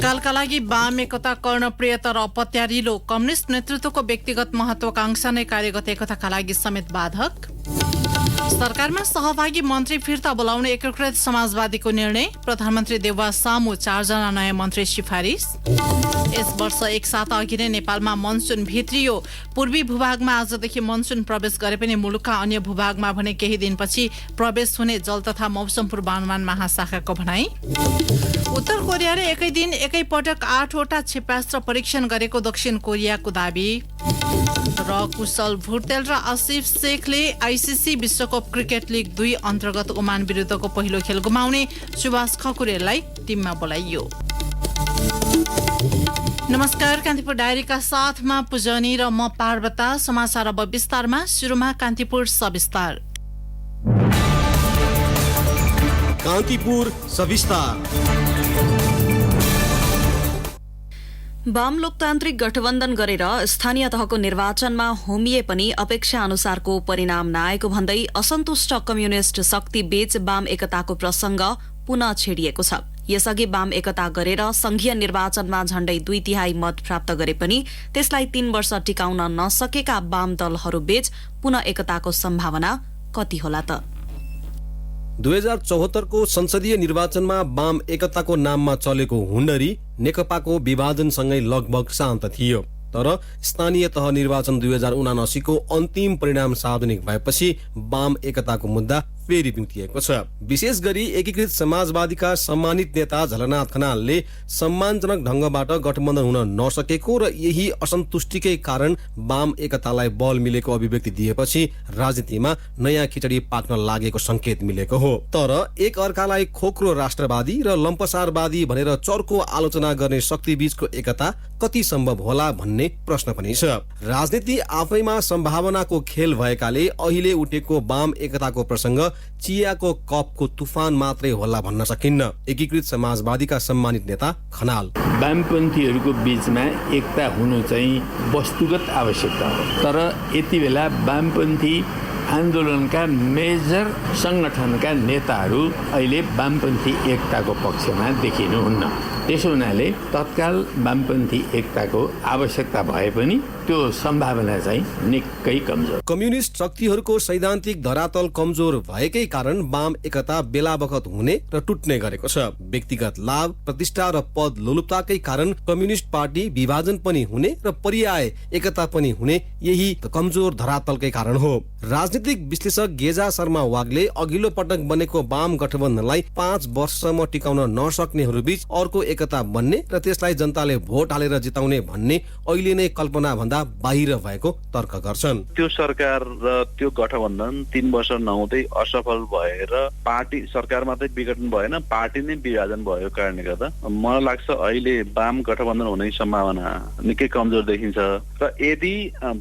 तत्कालका लागि वाम एकता कर्णप्रिय तर अपत्यारिलो कम्युनिस्ट नेतृत्वको व्यक्तिगत महत्वाकांक्षा नै कार्यगत एकताका लागि समेत बाधक। सरकारमा सहभागी मन्त्री फिर्ता बोलाउने एकीकृत समाजवादीको निर्णय। प्रधानमन्त्री देउवा सामु 4 जना नयाँ मन्त्री सिफारिस। यस वर्ष एक साता अघि नै नेपालमा मनसुन भित्रियो। पूर्वी भूभागमा आजदेखि मनसुन प्रवेश गरे पनि मुलुकका अन्य भूभागमा भने केही दिनपछि प्रवेश हुने जल तथा मौसम पूर्वानुमान महाशाखाको भनाई। उत्तर कोरियाले एकै दिन एकै पटक 8वटा क्षेपास्त्र परीक्षण गरेको दक्षिण कोरियाको दाबी। र कुशल भुटेल र आसिफ शेखले आइसिसी विश्वकप क्रिकेट लिग 2 अन्तर्गत ओमान विरुद्धको पहिलो खेल गुमाउने। सुभाष खकुरेललाई टिममा बोलाइयो। नमस्कार, कान्तिपुर डायरीका साथमा पुजनी र म पार्वता। समाचार अब विस्तारमा। सुरुमा कान्तिपुर सविस्तार। कान्तिपुर सविस्तार। वाम लोकतान्त्रिक गठबन्धन गरेर स्थानीय तहको निर्वाचनमा होमिए पनि अपेक्षा अनुसारको परिणाम नआएको भन्दै असन्तुष्ट कम्युनिस्ट शक्ति बीच वाम एकताको प्रसंग पुनः छेडिएको छ। यसअघि वाम एकता गरेर संघीय निर्वाचनमा झण्डै 2/3 मत प्राप्त गरे पनि त्यसलाई 3 वर्ष टिकाउन नसकेका वाम दलहरूबीच पुनः एकताको सम्भावना कति होला त? 2074 को संसदीय निर्वाचनमा वाम एकताको नाममा चलेको हुण्डरी नेकपाको विभाजनसँगै लगभग शान्त थियो। तर स्थानीय तह निर्वाचन 2079 को अन्तिम परिणाम सार्वजनिक भएपछि वाम एकताको मुद्दा फेरि पिउतिएको छ। विशेष गरी एकीकृत समाजवादीका सम्मानित नेता झलनाथ खनालले सम्मानजनक ढंगबाट गठबन्धन हुन नसकेको र यही असन्तुष्टिकै कारण वाम एकतालाई बल मिलेको अभिव्यक्ति दिएपछि राजनीतिमा नयाँ खिचडी पाक्न लागेको संकेत मिलेको हो। तर एक अर्कालाई खोक्रो राष्ट्रवादी र लम्पसारवादी भनेर चर्को आलोचना गर्ने शक्तिबीचको एकता कति सम्भव होला भन्ने प्रश्न पनि छ। राजनीति आफैमा सम्भावनाको खेल भएकाले अहिले उठेको वाम एकताको प्रसंग चियाको कपको तुफान मात्रै होला भन्न सकिन्न। एकीकृत समाजवादीका सम्मानित नेता खनाल, वामपन्थीहरूको बीचमा एकता हुनु चाहिँ वस्तुगत आवश्यकता हो। तर यति बेला वामपन्थी आन्दोलनका मेजर संगठनका नेताहरू अहिले वामपन्थी एकताको पक्षमा देखिनुहुन्न। त्यसो हुनाले तत्काल वामपन्थी एकताको आवश्यकता भए पनि त्यो सम्भावना चाहिँ निकै कमजोर। कम्युनिस्ट शक्तिहरूको सैद्धान्तिक धरातल कमजोर भएकै कारण वाम एकता बेला बखत हुने र टुट्ने गरेको छ। व्यक्तिगत लाभ, प्रतिष्ठा र पद लोलुपताकै कारण कम्युनिस्ट पार्टी विभाजन पनि हुने र पर्याय एकता पनि हुने यही कमजोर धरातलकै कारण हो। राजनीतिक विश्लेषक गेजा शर्मा वागले अघिल्लो पटक बनेको वाम गठबन्धनलाई 5 वर्षसम्म टिकाउन नसक्नेहरू बीच अर्को एकता बन्ने र त्यसलाई जनताले भोट हालेर जिताउने भन्ने अहिले नै कल्पना भन्दा बाहिर भएको तर्क गर्छन्। त्यो सरकार र त्यो गठबन्धन 3 वर्ष नहुँदै असफल भएर पार्टी सरकार मात्रै विघटन भएन, पार्टी नै विभाजन भएको कारणले गर्दा मलाई लाग्छ अहिले वाम गठबन्धन हुने सम्भावना निकै कमजोर देखिन्छ। र यदि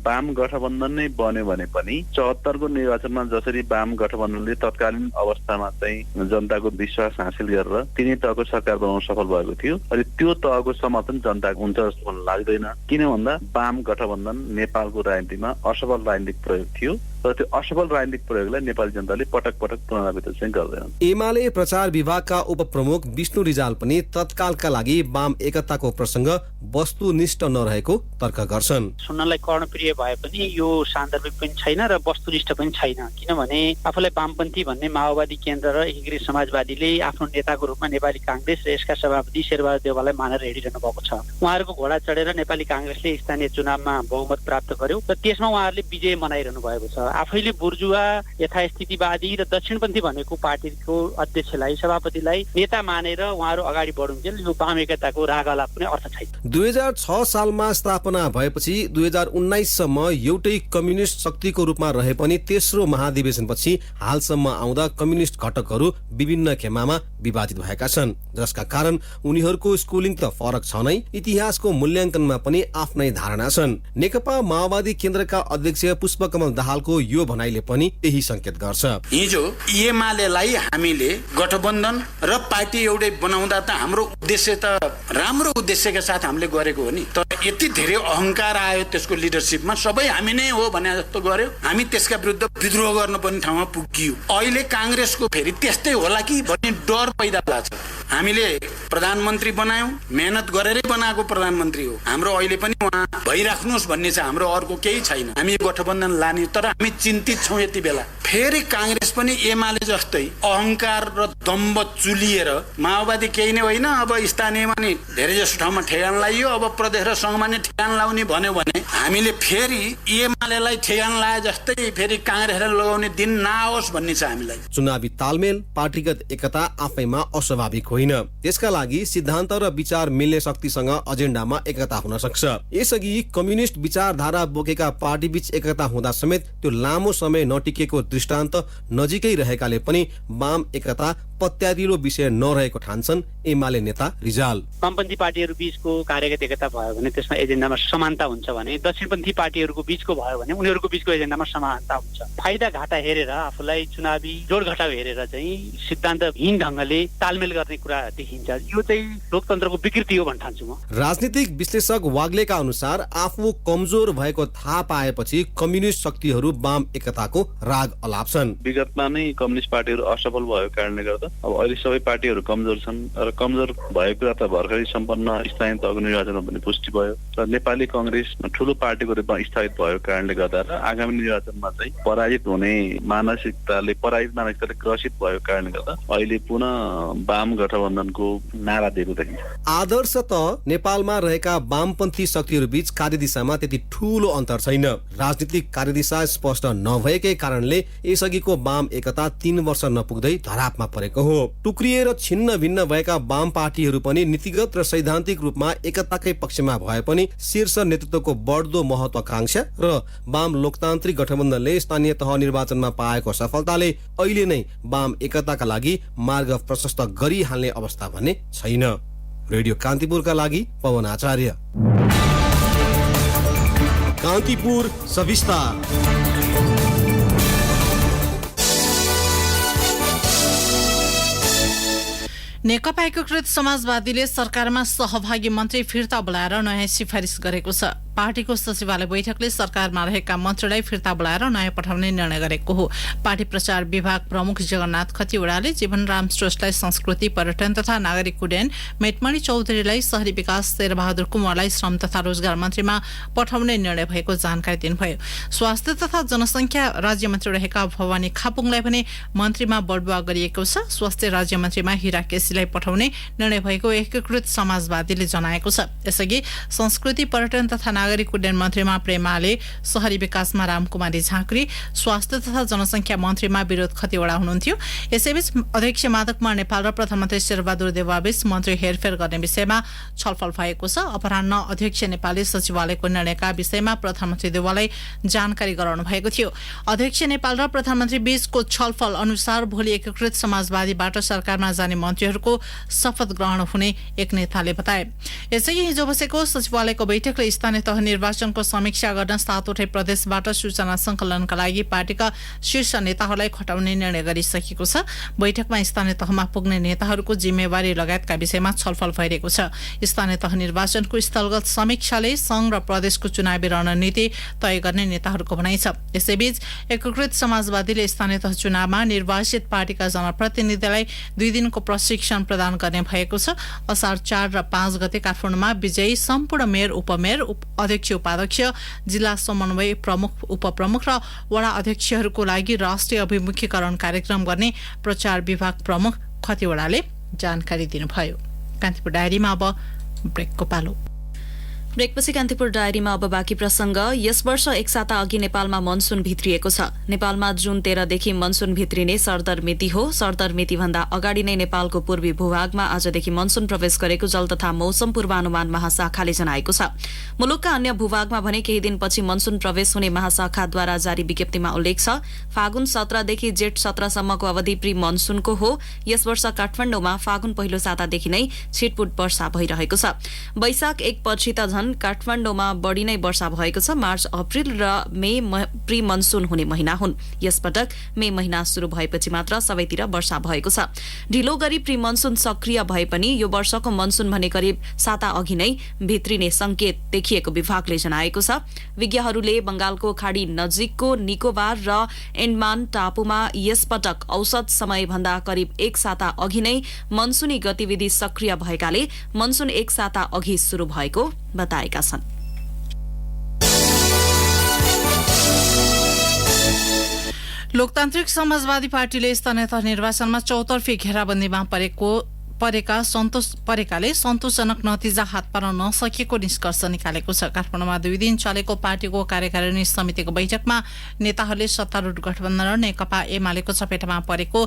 वाम गठबन्धन नै बन्यो भने पनि 74 को निर्वाचनमा जसरी वाम गठबन्धनले तत्कालीन अवस्थामा चाहिँ जनताको विश्वास हासिल गरेर तिनै तहको सरकार बनाउन सफल भएको थियो, अनि त्यो तहको समर्थन जनताको हुन्छ जस्तो मलाई लाग्दैन। किन भन्दा वाम गठबन्धन नेपालको राजनीतिमा असफल राजनीतिक प्रयोग थियो र त्यो असफल राजनीतिक प्रयोगलाई नेपाली जनताले पटक पटक पुनरावृत्ति चाहिँ गर्दैन। एमाले प्रचार विभागका उपप्रमुख विष्णु रिजाल पनि तत्कालका लागि वाम एकताको प्रसंग वस्तुनिष्ठ नरहेको तर्क गर्छन्। सुन्नलाई कर्णप्रिय भए पनि यो सान्दर्भिक पनि छैन र वस्तुनिष्ठ पनि छैन। किनभने आफूलाई वामपन्थी भन्ने माओवादी केन्द्र र एकीकृत समाजवादीले आफ्नो नेताको रूपमा नेपाली कांग्रेस र यसका सभापति शेरबहादुर देउवालाई मानेर हिँडिरहनु भएको छ। उहाँहरूको घोडा चढेर नेपाली कांग्रेसले स्थानीय चुनावमा बहुमत प्राप्त गर्यो र त्यसमा उहाँहरूले विजय मनाइरहनु भएको छ। आफैले बुर्जुवा यथास्थितिवादी र दक्षिणपन्थी भनेको पार्टीको अध्यक्षलाई सभापतिलाई नेता मानेर उहाँहरू अगाडि बढुन्जेल यो वाम एकताको रागला कुनै अर्थ छैन। 2006 सालमा स्थापना भएपछि 2019 सम्म एउटै कम्युनिस्ट शक्तिको रूपमा रहे पनि तेस्रो महाधिवेशनपछि हालसम्म आउँदा कम्युनिस्ट घटकहरू विभिन्न खेमामा विभाजित भएका छन्, जसका कारण उनीहरूको स्कुलिङ त फरक छ नै, इतिहासको मूल्याङ्कनमा पनि आफ्नै धारणा छन्। नेकपा माओवादी केन्द्रका अध्यक्ष पुष्पकमल दाहालको यो भनाइले पनि यही संकेत गर्छ। हिजो एमालेलाई हामीले गठबन्धन र पार्टी एउटै बनाउँदा त हाम्रो उद्देश्य त राम्रो उद्देश्यका साथ हामीले गरेको हो नि, तर यति धेरै अहंकार आयो त्यसको लिडरशिपमा, सबै हामी नै हो भने जस्तो गर्यो। हामी त्यसका विरुद्ध विद्रोह गर्न पर्ने ठाउँमा पुगियो। अहिले कांग्रेसको फेरि त्यस्तै होला कि भन्ने डर पैदा भएको छ। हामीले प्रधानमन्त्री बनायौं, मेहनत गरेरै बनाएको प्रधानमन्त्री हो, हाम्रो अहिले पनि उहाँ भइराख्नुहोस् भन्ने छ, हाम्रो अर्को केही छैन। हामी गठबन्धन लाने, तर हामी चिन्तित छौं यति बेला फेरि कांग्रेस पनि एमाले जस्तै अहंकार र दम्भ चुलिएर माओवादी केही नै होइन, अब स्थानीयमा नि धेरै जसो ठाउँमा ठेगान लाइयो, अब प्रदेश र संघमा नि ठेगान लाउने भन्यो भने हामीले फेरि एमालेलाई ठेगान लाए जस्तै फेरि कांग्रेसलाई लगाउने दिन नआओस् भन्ने छ हामीलाई। चुनावी तालमेल, पार्टीगत एकता आफैमा अस्वाभाविक होइन। त्यसका लागि सिद्धान्त र विचार मिल्ने शक्तिसँग एजेन्डामा एकता हुन सक्छ। यसअघि कम्युनिस्ट विचारधारा बोकेका पार्टीबीच एकता हुँदा समेत त्यो लामो समय नटिकेको दृष्टान्त नजिकै रहेकाले पनि वाम एकता पत्यारिलो विषय नरहेको ठान्छन् एमाले नेता रिजाल। वामपन्थी पार्टीहरू बीचको कार्यगत एकता भयो भने त्यसमा एजेन्डामा समानता हुन्छ भने, दक्षिणपन्थी पार्टीहरूको बीचको भयो भने उनीहरूको बीचको एजेन्डामा समानता हुन्छ। फाइदा घाटा हेरेर आफूलाई चुनावी जोड घटाउ हेरेर चाहिँ सिद्धान्तहीन ढंगले तालमेल गर्ने कुरा देखिन्छ। यो चाहिँ लोकतन्त्रको विकृति हो भन्ने ठान्छु म। राजनीतिक विश्लेषक वाग्लेका अनुसार आफू कमजोर भएको थाहा पाएपछि कम्युनिस्ट शक्तिहरू वाम एकताको राग अलाप्छन्। विगतमा नै कम्युनिस्ट पार्टीहरू असफल भएको कारणले गर्दा अब अहिले सबै पार्टीहरू कमजोर छन् र कमजोर भएको कुरा त भर्खरै सम्पन्न स्थानीय तहको निर्वाचनमा पनि पुष्टि भयो र नेपाली कांग्रेस ठूलो पार्टीको रूपमा स्थापित भएको कारणले गर्दा र आगामी निर्वाचनमा चाहिँ पराजित मानसिकताले ग्रसित भएको कारणले गर्दा अहिले पुनः वाम गठबन्धनको नारा दिएको देखिन्छ। आदर्श त नेपालमा रहेका वामपन्थी शक्तिहरू बीच कार्यदिशामा त्यति ठूलो अन्तर छैन। राजनीतिक कार्यदिशा स्पष्ट नभएकै कारणले यसअघिको वाम एकता 3 वर्ष नपुग्दै धरापमा परेको हो। टुक्रिएर छिन्न भिन्न भएका वाम पार्टीहरू पनि नीतिगत र सैद्धान्तिक रूपमा एकताकै पक्षमा भए पनि शीर्ष नेतृत्वको बढ्दो महत्वाकांक्षा र वाम लोकतान्त्रिक गठबन्धनले स्थानीय तह निर्वाचनमा पाएको सफलताले अहिले नै वाम एकताका लागि मार्ग प्रशस्त गरिहाल्ने अवस्था भने छैन। रेडियो कान्तिपुरका लागि पवन आचार्य। कान्तिपुर सविस्ता। नेकपा एकीकृत समाजवादीले सरकारमा सहभागी मन्त्री फिर्ता बोलाएर नयाँ सिफारिस गरेको छ। पार्टीको सचिवालय बैठकले सरकारमा रहेका मन्त्रीलाई फिर्ता बोलाएर नयाँ पठाउने निर्णय गरेको हो। पार्टी प्रचार विभाग प्रमुख जगन्नाथ खतिवड़ाले जीवनराम श्रेष्ठलाई संस्कृति पर्यटन तथा नागरिक उड्डयन, मेटमणि चौधरीलाई शहरी विकास, शेरबहादुर कुँवरलाई श्रम तथा रोजगार मन्त्रीमा पठाउने निर्णय भएको जानकारी दिनुभयो। स्वास्थ्य तथा जनसंख्या राज्य मन्त्री रहेका भवानी खापुङलाई भने मन्त्रीमा बढुवा गरिएको छ। स्वास्थ्य राज्य मन्त्रीमा हिरा केसीलाई पठाउने निर्णय भएको एकीकृत समाजवादीले जनाएको छ। यसअघि संस्कृति पर्यटन तथा नागरिक उड्डयन मन्त्रीमा प्रेमाले, शहरी विकासमा रामकुमारी झाँक्री, स्वास्थ्य तथा जनसंख्या मन्त्रीमा विरोध खतिवड़ा हुनुहुन्थ्यो। यसैबीच अध्यक्ष माधव कुमार नेपाल र प्रधानमन्त्री शेरबहादुर देउवाबीच मन्त्री हेरफेर गर्ने विषयमा छलफल भएको छ। अपराह्न अध्यक्ष नेपालले सचिवालयको निर्णयका विषयमा प्रधानमन्त्री देउवालाई जानकारी गराउनु भएको थियो। अध्यक्ष नेपाल र प्रधानमन्त्री बीचको छलफल अनुसार भोलि एकीकृत समाजवादीबाट सरकारमा जाने मन्त्रीहरूको शपथ ग्रहण हुने एक नेताले बताए। यसैगरी हिजो बसेको सचिवालयको बैठकले स्थानीय तह निर्वाचनको समीक्षा गर्न 7वटै प्रदेशबाट सूचना संकलनका लागि पार्टीका शीर्ष नेताहरूलाई खटाउने निर्णय गरिसकेको छ। बैठकमा स्थानीय तहमा पुग्ने नेताहरूको जिम्मेवारी लगायतका विषयमा छलफल भइरहेको छ। स्थानीय तह निर्वाचनको स्थलगत समीक्षाले संघ र प्रदेशको चुनावी रणनीति तय गर्ने नेताहरूको भनाइ छ। यसैबीच एकीकृत समाजवादीले स्थानीय तह चुनावमा निर्वाचित पार्टीका जनप्रतिनिधिलाई 2 दिनको प्रशिक्षण प्रदान गर्ने भएको छ। असार 4 र 5 गते काठमाडौँमा विजयी सम्पूर्ण मेयर, उपमेयर, अध्यक्ष, उपाध्यक्ष, जिल्ला समन्वय प्रमुख, उपप्रमुख र वडा अध्यक्षहरूको लागि राष्ट्रिय अभिमुखीकरण कार्यक्रम गर्ने प्रचार विभाग प्रमुख खतिवड़ाले जानकारी दिनुभयो। कान्तिपुर डायरीमा अब ब्रेकको पालो। ब्रेकपछि कान्तिपुर डायरीमा अब बाँकी प्रसंग। यस वर्ष एक साता अघि नेपालमा मनसुन भित्रिएको छ। नेपालमा जुन 13 देखि मनसुन भित्रिने सरदर मिति हो। सरदर मिति भन्दा अगाडि नै नेपालको पूर्वी भूभागमा आजदेखि मनसुन प्रवेश गरेको जल तथा मौसम पूर्वानुमान महाशाखाले जनाएको छ। मुलुकका अन्य भूभागमा भने केही दिनपछि मनसुन प्रवेश हुने महाशाखाद्वारा जारी विज्ञप्तिमा उल्लेख छ। फागुन 17 देखि जेठ 17 सम्मको अवधि प्री मनसुनको हो। यस वर्ष काठमाडौँमा फागुन पहिलो सातादेखि नै छिटपुट वर्षा भइरहेको छ। वैशाख 1 पछि त झन् कारण काठमाडौँमा बढ़ी नै वर्षा भएको छ। मार्च अप्रिल र मे प्री मनसून हुने महिना हुन्। यसपटक मे महिना शुरू भएपछि मात्र सबैतिर वर्षा भएको छ। ढिलो गरी प्री मनसून सक्रिय भए पनि यो वर्षको मनसून भने करिब साता अघि नै भित्रिने संकेत देखिएको विभागले जनाएको छ। विज्ञहरूले बंगालको खाड़ी नजिकको निकोबार र एन्डमान टापुमा यसपटक औसत समय भन्दा करिब एक साता अघि नै मनसूनी गतिविधि सक्रिय भएकाले मनसून एक साता अघि शुरू भएको बताएका छन्। लोकतान्त्रिक समाजवादी पार्टीले स्थानीय तह निर्वाचनमा चौतर्फी घेराबन्दीमा परेकाले सन्तोषजनक नतिजा हात पार्न नसकेको निष्कर्ष निकालेको छ। काठमाडौँमा 2 दिन चलेको पार्टीको कार्यकारिणी समितिको बैठकमा नेताहरूले सत्तारूढ गठबन्धन र नेकपा एमालेको चपेटमा परेको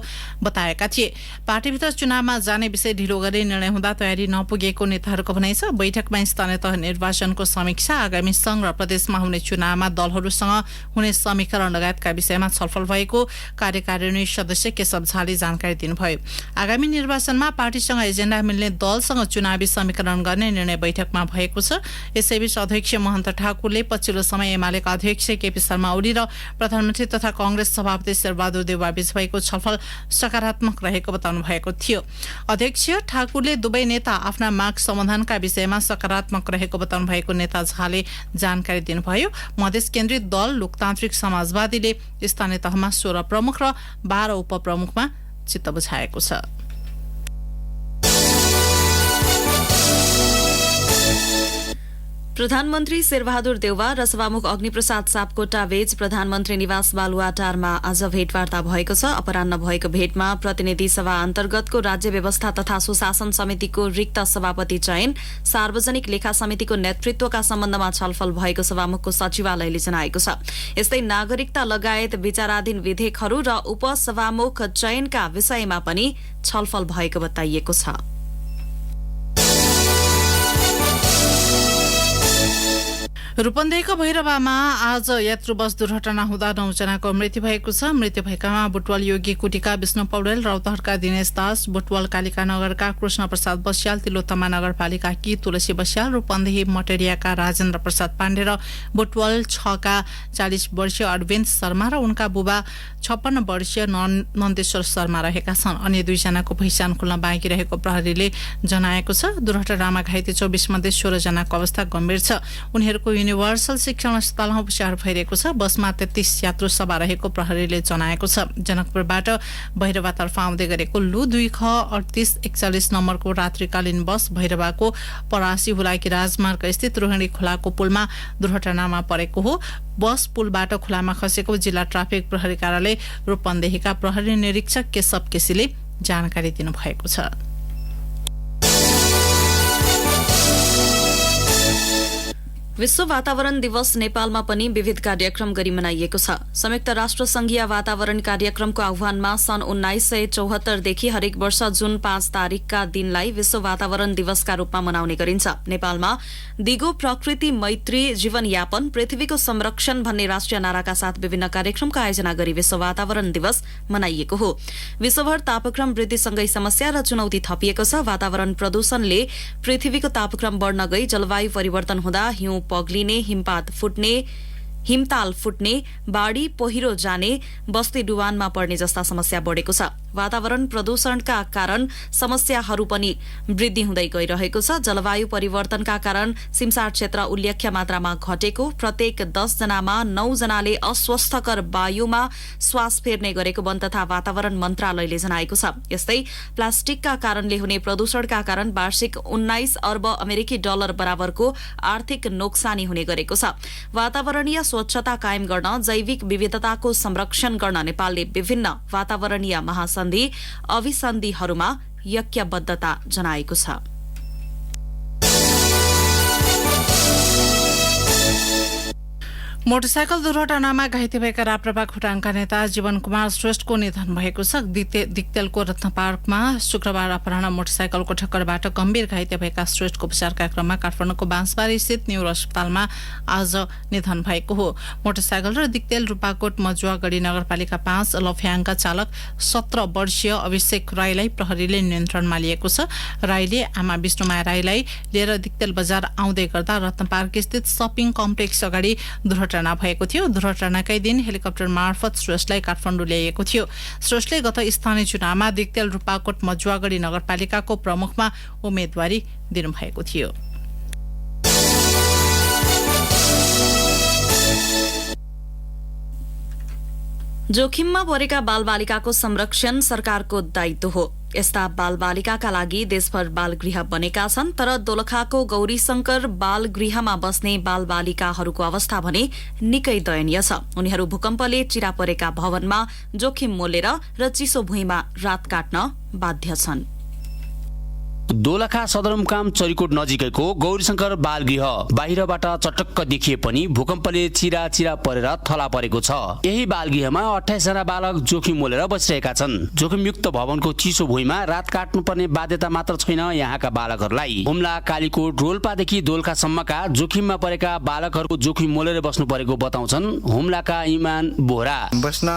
बताएका थिए। पार्टीभित्र चुनावमा जाने विषय ढिलो गरी निर्णय हुँदा तयारी नपुगेको नेताहरूको भनाइ छ। बैठकमा स्थानीय तह निर्वाचनको समीक्षा, आगामी संघ र प्रदेशमा हुने चुनावमा दलहरूसँग हुने समीकरण लगायतका विषयमा छलफल भएको कार्यकारिणी सदस्य केशव झाले जानकारी दिनुभयो। आगामी निर्वाचनमा पार्टीसँग एजेन्डा मिल्ने दलसँग चुनावी समीकरण गर्ने निर्णय बैठकमा भएको छ। यसैबीच अध्यक्ष महन्त ठाकुरले पछिल्लो समय एमालेका अध्यक्ष केपी शर्मा ओली र प्रधानमन्त्री तथा कांग्रेस सभापति शेरबहादुर देउवा बीच भएको छलफल सकारात्मक रहेको बताउनु भएको थियो। अध्यक्ष ठाकुरले दुवै नेता आफ्ना माग समाधानका विषयमा सकारात्मक रहेको बताउनु भएको नेता झाले जानकारी दिनुभयो। मधेस केन्द्रित दल लोकतान्त्रिक समाजवादीले स्थानीय तहमा 16 प्रमुख र 12 उपप्रमुखमा चित्त बुझाएको छ। प्रधानमन्त्री शेरबहादुर देउवा र सभामुख अग्निप्रसाद सापकोटा बीच प्रधानमन्त्री निवास बालुवाटारमा आज भेटवार्ता भएको छ। अपराह्न भएको भेटमा प्रतिनिधि सभा अन्तर्गतको राज्य व्यवस्था तथा सुशासन समितिको रिक्त सभापति चयन, सार्वजनिक लेखा समितिको नेतृत्वका सम्बन्धमा छलफल भएको सभामुखको सचिवालयले जनाएको छ। यस्तै नागरिकता लगायत विचाराधीन विधेयकहरू र उपसभामुख चयनका विषयमा पनि छलफल भएको बताइएको छ। रूपन्देहीको भैरवामा आज यात्रु बस दुर्घटना हुँदा 9 जनाको मृत्यु भएको छ। मृत्यु भएकामा बुटवल योगी कुटीका विष्णु पौडेल, रौतहटका दिनेश दास, बुटवल कालिका नगरका कृष्ण प्रसाद बस्याल, तिलोत्तमा नगरपालिका की तुलसी बस्याल, रूपन्देही मटेरियाका राजेन्द्र प्रसाद पाण्डे र बुटवल 6 का 40 वर्षीय अरविन्द शर्मा र उनका बुबा 56 वर्षीय नन्देश्वर शर्मा रहेका छन्। अन्य 2 जनाको पहिचान खुल्न बाँकी रहेको प्रहरीले जनाएको छ। दुर्घटनामा घाइते 24 मध्ये 16 जनाको अवस्था गम्भीर छ। उनीहरूको युनिभर्सल शिक्षण अस्पतालमा उपचार भइरहेको छ। बसमा 33 यात्रु सवार रहेको प्रहरीले जनाएको छ। जनकपुरबाट भैरवातर्फ आउँदै गरेको लु 2 ख 3841 नम्बरको रात्रिकालीन बस भैरवाको परासी हुलाकी राजमार्ग स्थित रोहिणी खोलाको पुलमा दुर्घटनामा परेको हो। बस पुलबाट खोलामा खसेको जिल्ला ट्राफिक प्रहरी कार्यालय रूपन्देहीका प्रहरी निरीक्षक केशव केसीले जानकारी दिनुभएको छ। विश्व वातावरण दिवस नेपालमा पनि विविध कार्यक्रम गरी मनाइएको छ। संयुक्त राष्ट्र संघीय वातावरण कार्यक्रमको आह्वानमा सन् 1974 देखि हरेक वर्ष जुन 5 तारिकका दिनलाई विश्व वातावरण दिवसका रूपमा मनाउने गरिन्छ। नेपालमा दिगो प्रकृति मैत्री जीवनयापन पृथ्वीको संरक्षण भन्ने राष्ट्रिय नाराका साथ विभिन्न कार्यक्रमको आयोजना गरी विश्व वातावरण दिवस मनाइएको हो। विश्वभर तापक्रम वृद्धिसँगै समस्या र चुनौती थपिएको छ। वातावरण प्रदूषणले पृथ्वीको तापक्रम बढ्न गई जलवायु परिवर्तन हुँदा हिउँ पग्लिने, हिमताल फुट्ने, बाढ़ी पहिरो जाने, बस्ती डुबानमा पर्ने जस्ता समस्या बढ़ेको छ। वातावरण प्रदूषणका कारण समस्याहरू पनि वृद्धि हुँदै गइरहेको छ। जलवायु परिवर्तनका कारण सिमसार क्षेत्र उल्लेख्य मात्रामा घटेको, प्रत्येक 10 जनामा 9 जनाले अस्वस्थकर वायुमा श्वास फेर्ने गरेको वन तथा वातावरण मन्त्रालयले जनाएको छ। यस्तै प्लास्टिकका कारणले हुने प्रदूषणका कारण वार्षिक 19 अर्ब अमेरिकी डलर बराबरको आर्थिक नोक्सानी हुने गरेको छ। वातावरणीय स्वच्छता कायम गर्न, जैविक विविधताको संरक्षण गर्न नेपालले विभिन्न वातावरणीय महासन्धि अभिसन्धिहरूमा यज्ञबद्धता जनाएको छ। मोटरसाइकल दुर्घटनामा घाइते भएका राप्रपा खोटाङका नेता जीवन कुमार श्रेष्ठको निधन भएको छ। दिक्तेलको रत्न पार्कमा शुक्रबार अपराह्न मोटरसाइकलको ठक्करबाट गम्भीर घाइते भएका श्रेष्ठको उपचारका क्रममा काठमाडौँको बाँसबारी स्थित न्युरो अस्पतालमा आज निधन भएको हो। मोटरसाइकल र दिक्तेल रूपाकोट मजुवागढी नगरपालिका 5 लफ्याङका चालक 17 वर्षीय अभिषेक राईलाई प्रहरीले नियन्त्रणमा लिएको छ। राईले आमा विष्णुमाया राईलाई लिएर दिक्तेल बजार आउँदै गर्दा रत्न पार्क स्थित सपिङ कम्प्लेक्स अगाडि दुर्घटना भएको थियो। दुर्घटनाकै दिन हेलिकप्टर मार्फत श्रेष्ठलाई काठमाडौँ ल्याइएको थियो। श्रेष्ठले गत स्थानीय चुनावमा दिक्तेल रूपाकोट मजुवागढी नगरपालिकाको प्रमुखमा उम्मेदवारी दिनुभएको थियो। जोखिममा परेका बालबालिकाको संरक्षण सरकारको दायित्व हो। यस्ता बालबालिकाका लागि देशभर बालगृह बनेका छन्, तर दोलखाको गौरीशंकर बालगृहमा बस्ने बालबालिकाहरूको अवस्था भने निकै दयनीय छ। उनीहरू भूकम्पले चिरा परेका भवनमा जोखिम मोलेर र चिसो भुइँमा रात काट्न बाध्य छन्। दोलखा सदरमुकाम चरीकोट नजिकैको गौरीशंकर बालगृह बाहिरबाट चटक्क देखिए पनि भूकम्पले चिरा चिरा परेर थला परेको छ। यही बालगृहमा 28 जना बालक जोखिम मोलेर बसिरहेका छन्। जोखिमयुक्त भवनको चिसो भुइँमा रात काट्नुपर्ने बाध्यता मात्र छैन यहाँका बालकहरूलाई। हुम्ला, कालीकोट, रोल्पादेखि दोलखासम्मका जोखिममा परेका बालकहरूको जोखिम मोलेर बस्नु परेको बताउँछन् हुम्लाका इमान बोहरा। बस्न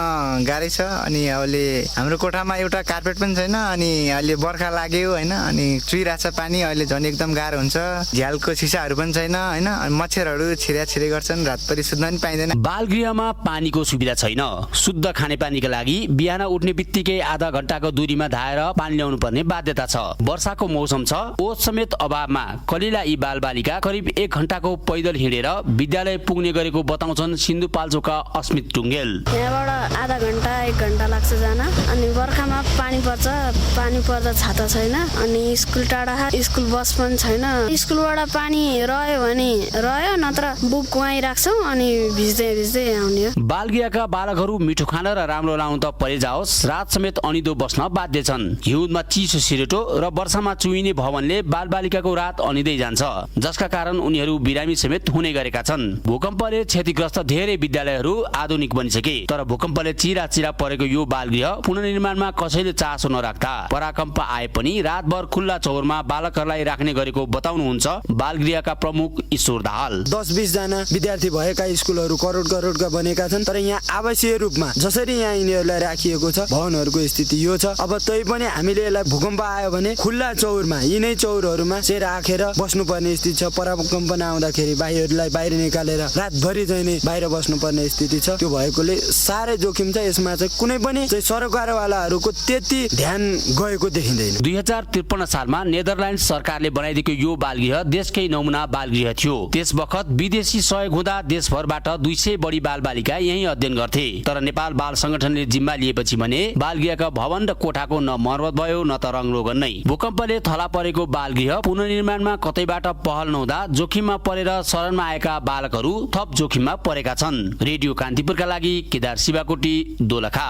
गाह्रै छ अनि अहिले हाम्रो कोठामा एउटा कार्पेट पनि छैन अनि अहिले बर्खा लाग्यो हैन अनि चुइरहेछ पानी। अहिले झन् एकदम गाह्रो हुन्छ। झ्यालको सिसाहरू पनि छैन हैन अनि मच्छरहरू छिरे गर्छन्। रातभरि सुत्न पनि पाइँदैन। बालगृहमा पानीको सुविधा छैन। शुद्ध खानेपानीका लागि बिहान उठ्ने बित्तिकै आधा घण्टाको दूरीमा धाएर पानी ल्याउनु पर्ने बाध्यता छ। वर्षाको मौसम छ, ओत समेत अभावमा कलिला यी बालबालिका करिब 1 घण्टाको पैदल हिँडेर विद्यालय पुग्ने गरेको बताउँछन् सिन्धुपाल्चोकका अस्मित टुङ्गेल। यहाँबाट आधा घण्टा 1 घण्टा लाग्छ जान। अनि बर्खामा पानी पर्छ, पानी पर्दा छाता छैन अनि स्कुल टाढा, स्कुल बस पनि छैन। स्कुलबाट पानी रह्यो भने रह्यो, नत्र बुक वहीँ राख्छौँ अनि भिज्दै आउने हो। बालगृहका बालकहरू मिठो खान र राम्रो लाउनु त परे जाओस्, रात समेत अनिदो बस्न बाध्य छन्। हिउँदमा चिसो सिरेटो र वर्षामा चुइने भवनले बालबालिकाको रात अनिदै जान्छ, जसका कारण उनीहरू बिरामी समेत हुने गरेका छन्। भूकम्पले क्षतिग्रस्त धेरै विद्यालयहरू आधुनिक बनिसके, तर भूकम्पले चिरा चिरा परेको यो बालगृह पुनर्निर्माणमा कसैले चासो नराख्दा पराकम्प आए पनि रातभर खुल्ला चौरमा बालकहरूलाई राख्ने गरेको बताउनुहुन्छ बालगृहका प्रमुख ईश्वर दाहाल। 10-20 जना विद्यार्थी भएका स्कुलहरू करोडका बनेका छन्, तर यहाँ आवासीय रूपमा जसरी यहाँ यिनीहरूलाई राखिएको छ भवनहरूको स्थिति यो छ। अब तै पनि हामीले यसलाई भूकम्प आयो भने खुल्ला चौरमा यिनै चौरहरूमा चाहिँ राखेर बस्नुपर्ने स्थिति छ। पराभूकम्प नआउँदाखेरि भाइहरूलाई बाहिर निकालेर रातभरि चाहिँ नै बाहिर बस्नुपर्ने स्थिति छ। त्यो भएकोले साह्रै जोखिम छ। यसमा चाहिँ कुनै पनि चाहिँ सरकारवालाहरूको त्यति ध्यान गएको देखिँदैन। 2053 सालमा नेदरल्यान्ड सरकारले बनाइदिएको यो बालगृह देशकै नमुना बालगृह थियो। त्यस बखत विदेशी सहयोग हुँदा देशभरबाट 200 बढी बालबालिका यही अध्ययन गर्थे, तर नेपाल बाल संगठनले जिम्मा लिएपछि भने बालगृहका भवन र कोठाको न मर्मत भयो न त रङरोगन नै। भूकम्पले थला परेको बालगृह पुनर्निर्माणमा कतैबाट पहल नहुँदा जोखिममा परेर शरणमा आएका बालकहरू थप जोखिममा परेका छन्। रेडियो कान्तिपुरका लागि केदार शिवाकोटी, दोलखा।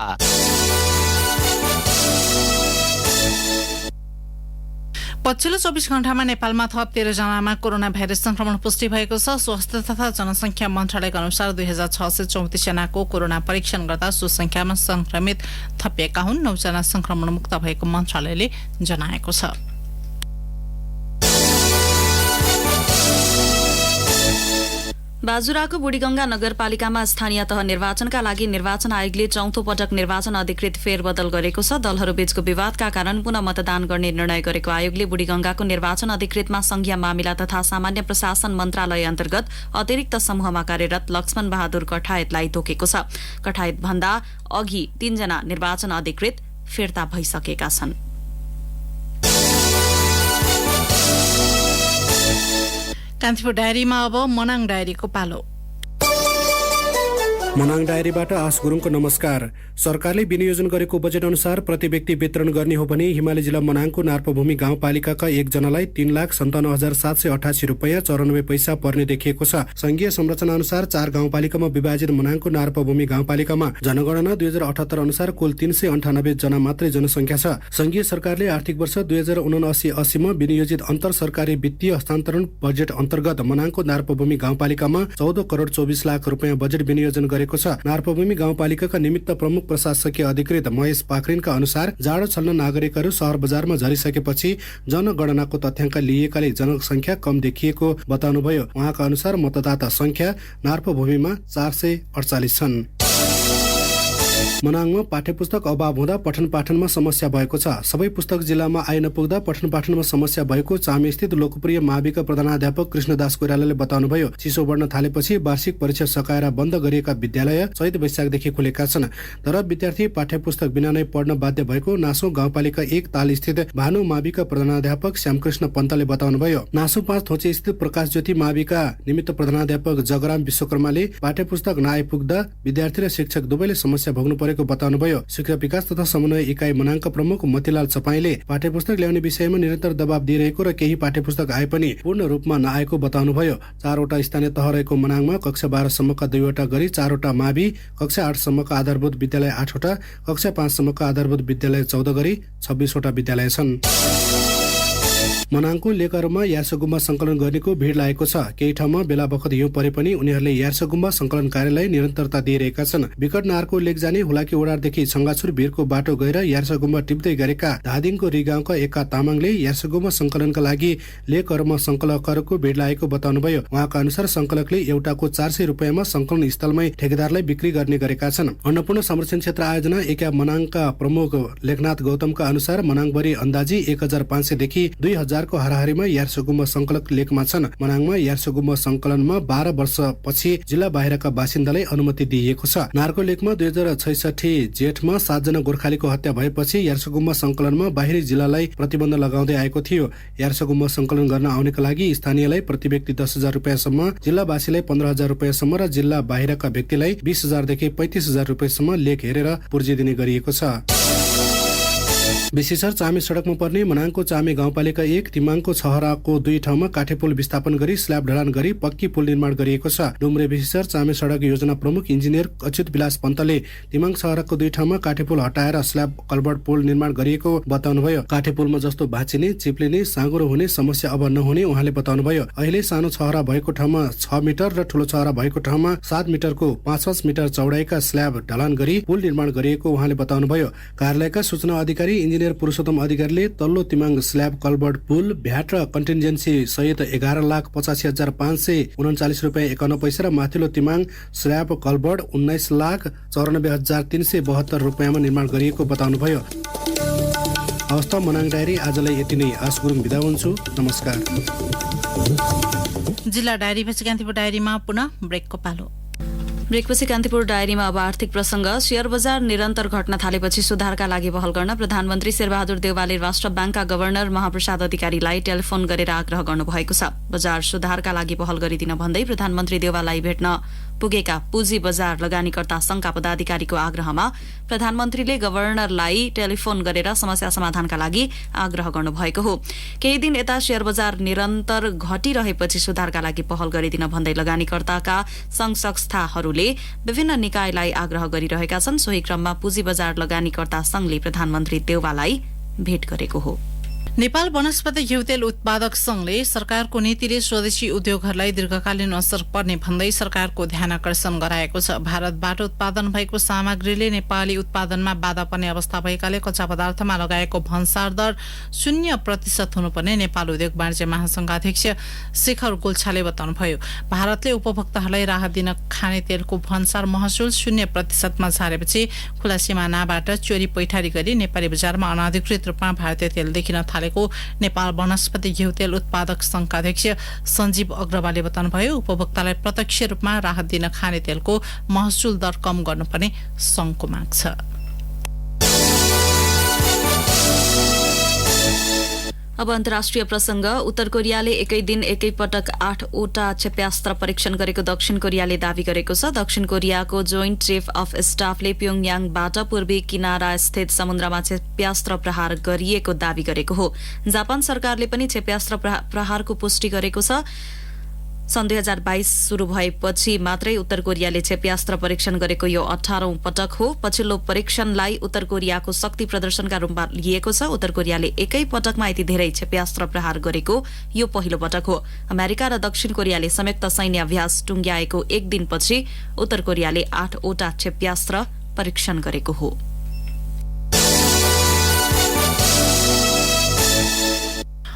पछिल्लो 24 घण्टामा नेपालमा थप 13 जनामा कोरोना भाइरस संक्रमण पुष्टि भएको छ। स्वास्थ्य तथा जनसंख्या मन्त्रालयका अनुसार 2634 जनाको कोरोना परीक्षण गर्दा सो संख्यामा संक्रमित थपिएका हुन्। 9 जना संक्रमण मुक्त भएको मन्त्रालयले जनाएको छ। बाजुराको बुढीगंगा नगरपालिकामा स्थानीय तह निर्वाचनका लागि निर्वाचन आयोगले चौथो पटक निर्वाचन अधिकृत फेरबदल गरेको छ। दलहरूबीचको विवादका कारण पुनः मतदान गर्ने निर्णय गरेको आयोगले बुढीगंगाको निर्वाचन अधिकृतमा संघीय मामिला तथा सामान्य प्रशासन मन्त्रालय अन्तर्गत अतिरिक्त समूहमा कार्यरत लक्ष्मण बहादुर कठायतलाई तोकेको छ। कठायत भन्दा अघि 3 जना निर्वाचन अधिकृत फिर्ता भइसकेका छन्। कान्तिपुर डायरीमा अब मनाङ डायरीको पालो। मनाङ डायरीबाट आश गुरुङको नमस्कार। सरकारले विनियोजन गरेको बजेट अनुसार प्रति व्यक्ति वितरण गर्ने हो भने हिमाली जिल्ला मनाङको नार्पभूमि गाउँपालिकाका एकजनालाई 3,57,788 रुपियाँ 94 पैसा पर्ने देखिएको छ। संघीय संरचना अनुसार 4 गाउँपालिकामा विभाजित मनाङको नार्पभूमि गाउँपालिकामा जनगणना 2078 अनुसार कुल 398 जना मात्रै जनसङ्ख्या छ। संघीय सरकारले आर्थिक वर्ष 2079-80 मा विनियोजित अन्तर सरकारी वित्तीय हस्तान्तरण बजेट अन्तर्गत मनाङको नार्पभूमि गाउँपालिकामा 14 करोड 24 लाख रुपियाँ बजेट विनियोजन गरेको छ। नार्पभूमि गाउँपालिकाका निमित्त प्रमुख प्रशासकीय अधिकृत महेश पाखरिनका अनुसार जाडो छल्न नागरिकहरू सहर बजारमा झरिसकेपछि जनगणनाको तथ्याङ्क लिएकाले जनसङ्ख्या कम देखिएको बताउनुभयो। उहाँका अनुसार मतदाता संख्या नार्पभूमिमा 448 छन्। मनाङमा पाठ्यपुस्तक अभाव हुँदा पठन पाठनमा समस्या भएको छ। सबै पुस्तक जिल्लामा आइ नपुग्दा पठन पाठनमा समस्या भएको चामी स्थित लोकप्रिय माविका प्रधानाध्यापक कृष्णदास कोइरालाले बताउनुभयो। चिसो बढ्न थालेपछि वार्षिक परीक्षा सकाएर बन्द गरिएका विद्यालय चैत वैशाखदेखि खुलेका छन्, तर विद्यार्थी पाठ्यपुस्तक बिना नै पढ्न बाध्य भएको नासो गाउँपालिका 1 ताल स्थित भानु माविका प्रधानाध्यापक श्यामकृष्ण पन्तले बताउनुभयो। नासो 5 थोचे स्थित प्रकाश ज्योति माविका निमित्त प्रधानाध्यापक जगराम विश्वकर्माले पाठ्यपुस्तक नआइपुग्दा विद्यार्थी र शिक्षक दुवैले समस्या भोग्नु परेको बताउनुभयो। शिक्षा विकास तथा समन्वय इकाइ मनाङका प्रमुख मतिलाल चपाईले पाठ्यपुस्तक ल्याउने विषयमा निरन्तर दबाब दिइरहेको र केही पाठ्यपुस्तक आए पनि पूर्ण रूपमा नआएको बताउनुभयो। 4 वटा स्थानीय तह रहेको मनाङमा कक्षा 12 सम्मका 2 वटा गरी 4 वटा मावि, कक्षा 8 सम्मका आधारभूत विद्यालय 8 वटा, कक्षा 5 सम्मका आधारभूत विद्यालय 14 गरी 26 वटा विद्यालय छन्। मनाङको लेकहरूमा यार्सगुम्बा संकलन गर्नेको भिड लागेको छ। केही ठाउँमा बेला बखत हिउँ परे पनि उनीहरूले यार्सगुम्बा संकलन कार्यलाई निरन्तरता दिइरहेका छन्। विकट नारको लेक जाने हुलाकी ओडारदेखि छङ्गाछुर भिरको बाटो गएर यार्सगुम्बा टिप्दै गरेका धादिङको रिगाउँका एका तामाङले यार्सगुम्बा संकलनका लागि लेकहरूमा संकलकहरूको भिड लागेको बताउनुभयो। उहाँका अनुसार संकलकले एउटाको 400 रुपियाँमा संकलन स्थलमै ठेकेदारलाई बिक्री गर्ने गरेका छन्। अन्नपूर्ण संरक्षण क्षेत्र आयोजना एका मनाङका प्रमुख लेखनाथ गौतमका अनुसार मनाङभरि अन्दाजी 1500 देखि 2000 को हाराहारीमा यार्सगुम्बा संकलक लेखमा छन्। मनाङमा यार्सगुम्बा संकलनमा 12 वर्षपछि जिल्ला बाहिरका बासिन्दालाई अनुमति दिइएको छ। नारको लेखमा 2066 जेठमा 7 जना गोर्खालीको हत्या भएपछि यार्सगुम्बा संकलनमा बाहिरी जिल्लालाई प्रतिबन्ध लगाउँदै आएको थियो। यार्सगुम्बा संकलन गर्न आउनेका लागि स्थानीयलाई प्रति व्यक्ति 10,000 रुपियाँसम्म, जिल्लावासीलाई 15,000 रुपियाँसम्म र जिल्ला बाहिरका व्यक्तिलाई 20,000 देखि 35,000 रुपियाँसम्म लेख हेरेर पुर्जी दिने गरिएको छ। विशेषर चामी सडकमा पर्ने मनाङको चामी गाउँपालिका 1 तिमाङको छहराको 2 ठाउँमा काठे पुल विस्थापन गरी स्ल्याब ढलान गरी पक्की पुल निर्माण गरिएको छ। डुम्रे विशेषर चामी सडक योजना प्रमुख इन्जिनियर अच्युत विलास पन्तले तिमाङ छहराको 2 ठाउँमा काठे पुल हटाएर स्ल्याब कल्भर्ट पुल निर्माण गरिएको बताउनुभयो। काठे पुलमा जस्तो भाँचिने, चिप्लिने, साँगुरो हुने समस्या अब नहुने उहाँले बताउनुभयो। अहिले सानो छहरा भएको ठाउँमा 6 मिटर र ठूलो छहरा भएको ठाउँमा 7 मिटरको 5-5 मिटर चौडाइका स्ल्याब ढलान गरी पुल निर्माण गरिएको उहाँले बताउनुभयो। कार्यालयका सूचना अधिकारी इन्जिनियर पुरुषोत्तम अधिकारीले तल्लो तिमाङ स्ल्याब कल्भर्ट पुल भ्याट र कन्टिन्जेन्सी सहित 11,85,539 रुपियाँ 51 पैसा र माथिल्लो तिमाङ स्ल्याब कल्भर्ट 19,94,372 रुपियाँमा निर्माण गरिएको बताउनुभयो। हवस् त मनाङ डायरी आजलाई यति नै। आश गुरुङ बिदा हुन्छु। नमस्कार। जिल्ला डायरीपछि कान्तिपुर डायरीमा पुनः ब्रेकको पालो। ब्रेकपछि कान्तिपुर डायरीमा अब आर्थिक प्रसंग। शेयर बजार निरन्तर घट्न थालेपछि सुधारका लागि पहल गर्न प्रधानमन्त्री शेरबहादुर देउवाले राष्ट्र ब्याङ्कका गभर्नर महाप्रसाद अधिकारीलाई टेलिफोन गरेर आग्रह गर्नुभएको छ। बजार सुधारका लागि पहल गरिदिन भन्दै प्रधानमन्त्री देउवालाई भेट्न पुगेका पुँजी बजार लगानीकर्ता संघका पदाधिकारीको आग्रहमा प्रधानमन्त्रीले गभर्नरलाई टेलिफोन गरेर समस्या समाधानका लागि आग्रह गर्नुभएको हो। केही दिन यता शेयर बजार निरन्तर घटिरहेपछि सुधारका लागि पहल गरिदिन भन्दै लगानीकर्ताका संघ संस्थाहरूले विभिन्न निकायलाई आग्रह गरिरहेका छन्। सोही क्रममा पुँजी बजार लगानीकर्ता संघले प्रधानमन्त्री देउवालाई भेट गरेको हो। नेपाल वनस्पति घिउ तेल उत्पादक संघले सरकारको नीतिले स्वदेशी उद्योगहरूलाई दीर्घकालीन असर पर्ने भन्दै सरकारको ध्यान आकर्षण गराएको छ। भारतबाट उत्पादन भएको सामग्रीले नेपाली उत्पादनमा बाधा पर्ने अवस्था भएकाले कच्चा पदार्थमा लगाएको भन्सार दर 0% हुनुपर्ने नेपाल उद्योग वाणिज्य महासंघका अध्यक्ष शेखर गोल्छाले बताउनुभयो। भारतले उपभोक्ताहरूलाई राहत दिन खाने तेलको भन्सार महसुल 0% मा झारेपछि खुला सिमानाबाट चोरी पैठारी गरी नेपाली बजारमा अनाधिकृत रूपमा भारतीय तेल देखिन नेपाल वनस्पति घिउ तेल उत्पादक संघका अध्यक्ष सञ्जीव अग्रवालले बताउनुभयो। उपभोक्तालाई प्रत्यक्ष रूपमा राहत दिन खाने तेलको महसुल दर कम गर्नुपर्ने संघको माग छ। अब अन्तर्राष्ट्रिय प्रसंग। उत्तर कोरियाले एकै दिन एकै पटक 8वटा क्षेप्यास्त्र परीक्षण गरेको दक्षिण कोरियाले दावी गरेको छ। दक्षिण कोरियाको जोइन्ट चिफ अफ स्टाफले प्योङयाङबाट पूर्वी किनारा स्थित समुद्रमा क्षेप्यास्त्र प्रहार गरिएको दावी गरेको हो। जापान सरकारले पनि क्षेप्यास्त्र प्रहारको पुष्टि गरेको छ। सन् 2022 सुरु भएपछि मात्रै उत्तर कोरियाले क्षेप्यास्त्र परीक्षण गरेको यो 18औं पटक हो। पछिल्लो परीक्षणलाई उत्तर कोरियाको शक्ति प्रदर्शनका रूपमा लिएको छ। उत्तर कोरियाले एकै पटकमा यति धेरै क्षेप्यास्त्र प्रहार गरेको यो पहिलो पटक हो। अमेरिका र दक्षिण कोरियाले संयुक्त सैन्य अभ्यास टुंग्याएको एक दिनपछि उत्तर कोरियाले 8वटा क्षेप्यास्त्र परीक्षण गरेको हो।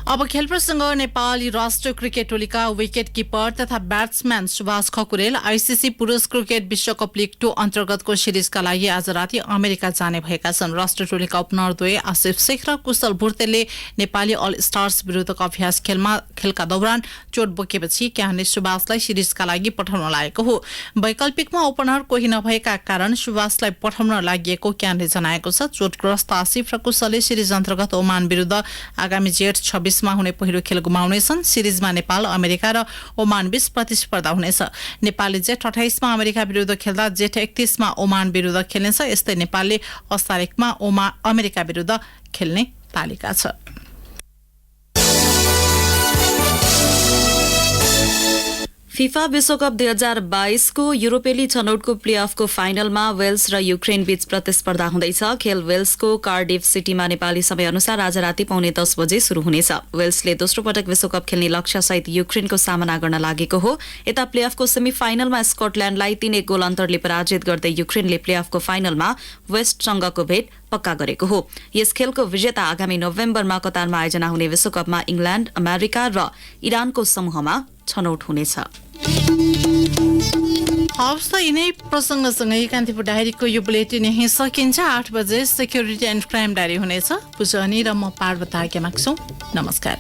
अब खेल प्रसंग। नेपाली राष्ट्रिय क्रिकेट टोलीका विकेट किपर तथा ब्याट्सम्यान सुभाष खकुरेल आईसीसी पुरुष क्रिकेट विश्वकप लीग 2 अन्तर्गतको सिरिजका लागि आज राति अमेरिका जाने भएका छन्। राष्ट्रिय टोलीका ओपनरद्वय आसिफ शेख र कुशल भुर्तेलले नेपाली अल स्टार्स विरुद्धको अभ्यास खेलका दौरान चोट बोकेपछि क्यानले सुभाषलाई सिरिजका लागि पठाउन लागेको हो। वैकल्पिकमा ओपनर कोही नभएका कारण सुभाषलाई पठाउन लागि क्यानले जनाएको छ। चोटग्रस्त आसिफ र कुशलले सिरिज अन्तर्गत ओमान विरुद्ध आगामी जेठ 26 मा हुने पहिलो खेल गुमाउनेछन्। सिरिजमा नेपाल, अमेरिका र ओमान बीच प्रतिस्पर्धा हुनेछ। नेपालले जेठ 28 मा अमेरिका विरुद्ध खेल्दा जेठ 31 मा ओमान विरुद्ध खेल्नेछ। यस्तै नेपालले 8 तारिखमा अमेरिका विरुद्ध खेल्ने तालिका छ। फिफा विश्वकप 2022 को युरोपेली छनौटको प्लेअफको फाइनलमा वेल्स र युक्रेन बीच प्रतिस्पर्धा हुँदैछ। खेल वेल्सको कार्डिफ सिटीमा नेपाली समय अनुसार आज राति 9:30 बजे शुरू हुनेछ। वेल्सले दोस्रो पटक विश्वकप खेल्ने लक्ष्यसहित युक्रेनको सामना गर्न लागेको हो। यता प्लेअफको सेमी फाइनलमा स्कटल्याण्डलाई 3-1 गोल अन्तरले पराजित गर्दै युक्रेनले प्लेअफको फाइनलमा वेस्टसँगको भेट पक्का गरेको हो। यस खेलको विजेता आगामी नोभेम्बरमा कतारमा आयोजना हुने विश्वकपमा इंग्ल्याण्ड, अमेरिका र इरानको समूहमा छनौट हुनेछ। हवस् त यिनै प्रसङ्गसँगै कान्तिपुर डायरीको यो बुलेटिन यही सकिन्छ। 8 बजे सेक्युरिटी एन्ड क्राइम डायरी हुनेछ। पुजनी र म पार्वता आज्ञा माग्छु। नमस्कार।